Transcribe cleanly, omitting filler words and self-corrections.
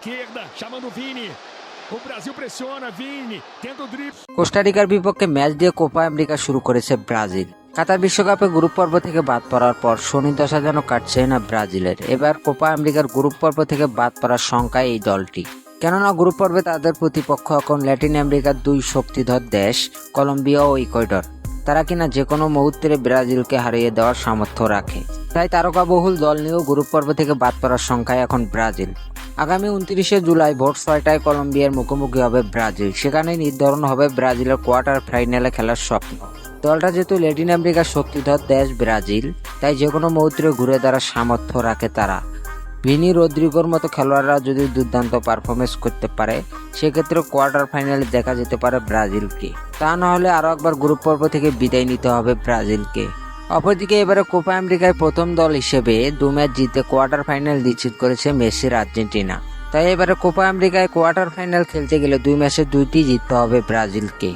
esquerda, chamando o Vini. O Brasil pressiona, Vini, tenta o drible. কোস্টারিকার বিপক্ষে match দিয়ে Copa America শুরু করেছে Brazil. কাতার বিশ্বকাপে গ্রুপ পর্ব থেকে বাদ পড়ার পর শনি দশা যেন কাটছে না ব্রাজিলের। এবার কোপা আমেরিকার গ্রুপ পর্ব থেকে বাদ পড়ার শঙ্কায় এই দলটি, কেননা গ্রুপ পর্বে তাদের প্রতিপক্ষ এখন ল্যাটিন আমেরিকার দুই শক্তিধর দেশ কলম্বিয়া ও ইকুয়েডর। তারা কিনা যে কোনো মুহূর্তে ব্রাজিলকে হারিয়ে দেওয়ার সামর্থ্য রাখে। তাই তারকাবহুল দল নিয়েও গ্রুপ পর্ব থেকে বাদ পড়ার সংখ্যায় এখন ব্রাজিল। আগামী 29শে জুলাই ভোর 6টায় কলম্বিয়ার মুখোমুখি হবে ব্রাজিল। সেখানেই নির্ধারণ হবে ব্রাজিলের কোয়ার্টার ফাইনালে খেলার স্বপ্ন। দলটা যেহেতু ল্যাটিন আমেরিকার শক্তিধর দেশ ব্রাজিল, তাই যে কোনো মুহূর্তে ঘুরে দাঁড়ার সামর্থ্য রাখে তারা। ভিনি, রদ্রিগোর মতো খেলোয়াড়রা যদি দুর্দান্ত পারফরমেন্স করতে পারে, সেক্ষেত্রে কোয়ার্টার ফাইনালে দেখা যেতে পারে ব্রাজিলকে। তা না হলে আরও একবার গ্রুপ পর্ব থেকে বিদায় নিতে হবে ব্রাজিলকে। অপরদিকে এবারে কোপা আমেরিকায় প্রথম দল হিসেবে 2 ম্যাচ জিতে কোয়ার্টার ফাইনাল নিশ্চিত করেছে মেসির আর্জেন্টিনা। তাই এবারে কোপা আমেরিকায় কোয়ার্টার ফাইনাল খেলতে গেলে 2 ম্যাচে 2টি জিততে হবে ব্রাজিলকে।